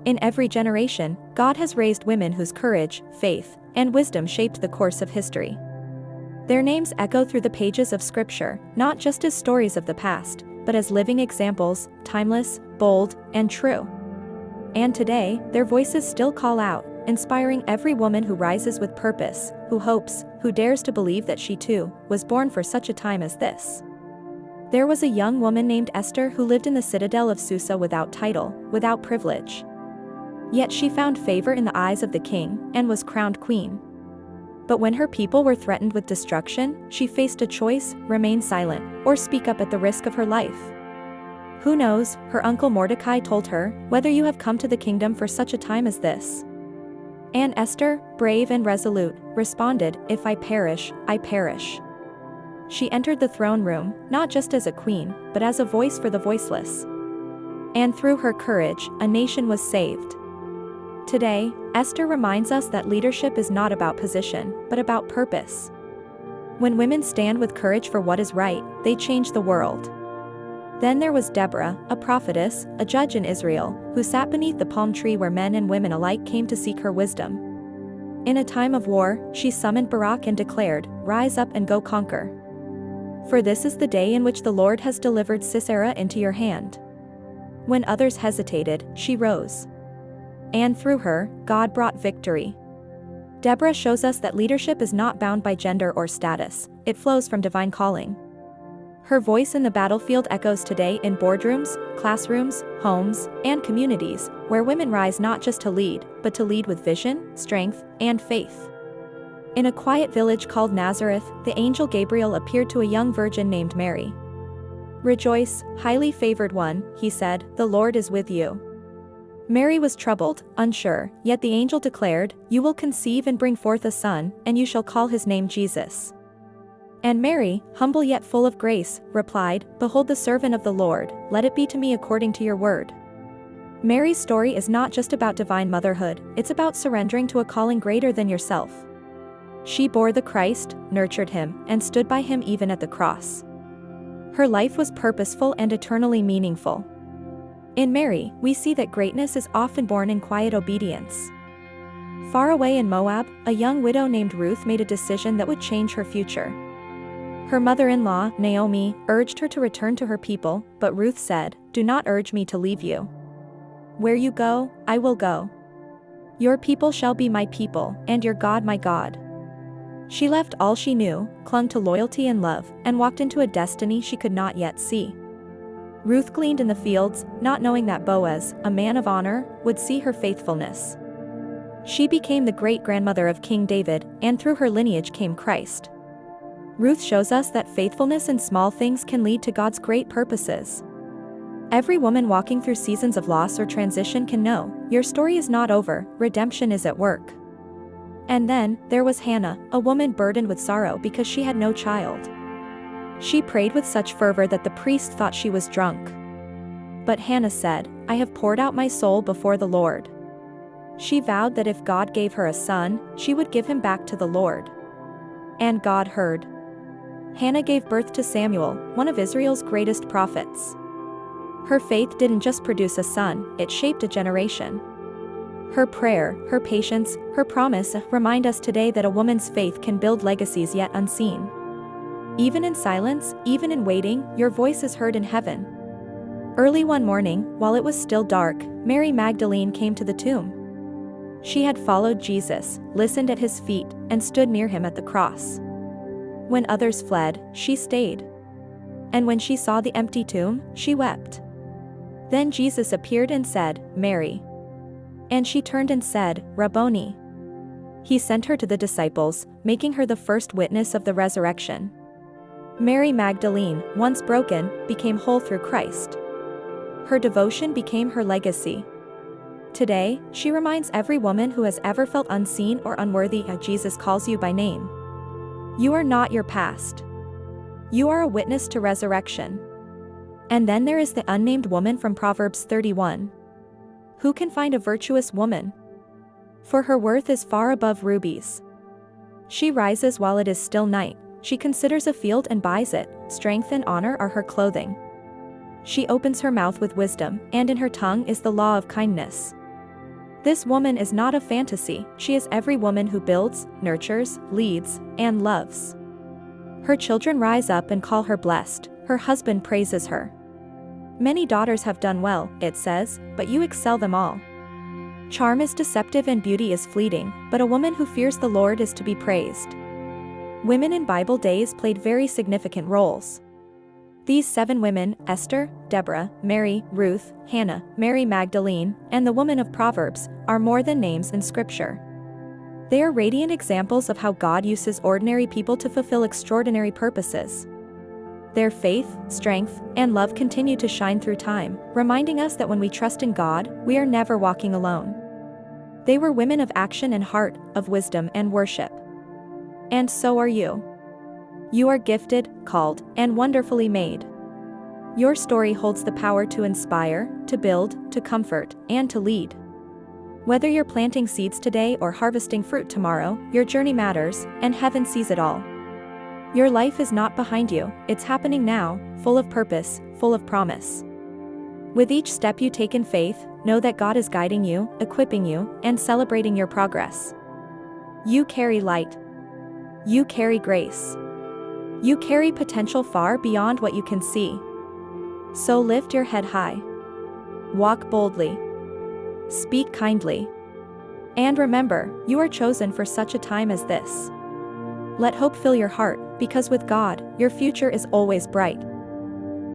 In every generation, God has raised women whose courage, faith, and wisdom shaped the course of history. Their names echo through the pages of Scripture, not just as stories of the past, but as living examples, timeless, bold, and true. And today, their voices still call out, inspiring every woman who rises with purpose, who hopes, who dares to believe that she too was born for such a time as this. There was a young woman named Esther who lived in the citadel of Susa without title, without privilege. Yet she found favor in the eyes of the king and was crowned queen. But when her people were threatened with destruction, she faced a choice: remain silent, or speak up at the risk of her life. Who knows, her uncle Mordecai told her, whether you have come to the kingdom for such a time as this. And Esther, brave and resolute, responded, if I perish, I perish. She entered the throne room, not just as a queen, but as a voice for the voiceless. And through her courage, a nation was saved. Today, Esther reminds us that leadership is not about position, but about purpose. When women stand with courage for what is right, they change the world. Then there was Deborah, a prophetess, a judge in Israel, who sat beneath the palm tree where men and women alike came to seek her wisdom. In a time of war, she summoned Barak and declared, rise up and go conquer. For this is the day in which the Lord has delivered Sisera into your hand. When others hesitated, she rose. And through her, God brought victory. Deborah shows us that leadership is not bound by gender or status, it flows from divine calling. Her voice in the battlefield echoes today in boardrooms, classrooms, homes, and communities, where women rise not just to lead, but to lead with vision, strength, and faith. In a quiet village called Nazareth, the angel Gabriel appeared to a young virgin named Mary. Rejoice, highly favored one, he said, the Lord is with you. Mary was troubled, unsure, yet the angel declared, you will conceive and bring forth a son, and you shall call his name Jesus. And Mary, humble yet full of grace, replied, behold the servant of the Lord, let it be to me according to your word. Mary's story is not just about divine motherhood, it's about surrendering to a calling greater than yourself. She bore the Christ, nurtured him, and stood by him even at the cross. Her life was purposeful and eternally meaningful. In Mary, we see that greatness is often born in quiet obedience. Far away in Moab, a young widow named Ruth made a decision that would change her future. Her mother-in-law, Naomi, urged her to return to her people, but Ruth said, do not urge me to leave you. Where you go, I will go. Your people shall be my people, and your God my God. She left all she knew, clung to loyalty and love, and walked into a destiny she could not yet see. Ruth gleaned in the fields, not knowing that Boaz, a man of honor, would see her faithfulness. She became the great-grandmother of King David, and through her lineage came Christ. Ruth shows us that faithfulness in small things can lead to God's great purposes. Every woman walking through seasons of loss or transition can know, your story is not over, redemption is at work. And then, there was Hannah, a woman burdened with sorrow because she had no child. She prayed with such fervor that the priest thought she was drunk. But Hannah said, I have poured out my soul before the Lord. She vowed that if God gave her a son, she would give him back to the Lord. And God heard. Hannah gave birth to Samuel, one of Israel's greatest prophets. Her faith didn't just produce a son, it shaped a generation. Her prayer, her patience, her promise remind us today that a woman's faith can build legacies yet unseen. Even in silence, even in waiting, your voice is heard in heaven. Early one morning, while it was still dark, Mary Magdalene came to the tomb. She had followed Jesus, listened at his feet, and stood near him at the cross. When others fled, she stayed. And when she saw the empty tomb, she wept. Then Jesus appeared and said, Mary. And she turned and said, Rabboni. He sent her to the disciples, making her the first witness of the resurrection. Mary Magdalene, once broken, became whole through Christ. Her devotion became her legacy. Today, she reminds every woman who has ever felt unseen or unworthy that Jesus calls you by name. You are not your past. You are a witness to resurrection. And then there is the unnamed woman from Proverbs 31. Who can find a virtuous woman? For her worth is far above rubies. She rises while it is still night. She considers a field and buys it, strength and honor are her clothing. She opens her mouth with wisdom, and in her tongue is the law of kindness. This woman is not a fantasy, she is every woman who builds, nurtures, leads, and loves. Her children rise up and call her blessed, her husband praises her. Many daughters have done well, it says, but you excel them all. Charm is deceptive and beauty is fleeting, but a woman who fears the Lord is to be praised. Women in Bible days played very significant roles. These 7 women, Esther, Deborah, Mary, Ruth, Hannah, Mary Magdalene, and the woman of Proverbs, are more than names in Scripture. They are radiant examples of how God uses ordinary people to fulfill extraordinary purposes. Their faith, strength, and love continue to shine through time, reminding us that when we trust in God, we are never walking alone. They were women of action and heart, of wisdom and worship. And so are you. You are gifted, called, and wonderfully made. Your story holds the power to inspire, to build, to comfort, and to lead. Whether you're planting seeds today or harvesting fruit tomorrow, your journey matters, and heaven sees it all. Your life is not behind you, it's happening now, full of purpose, full of promise. With each step you take in faith, know that God is guiding you, equipping you, and celebrating your progress. You carry light. You carry grace. You carry potential far beyond what you can see. So lift your head high. Walk boldly. Speak kindly. And remember, you are chosen for such a time as this. Let hope fill your heart, because with God, your future is always bright.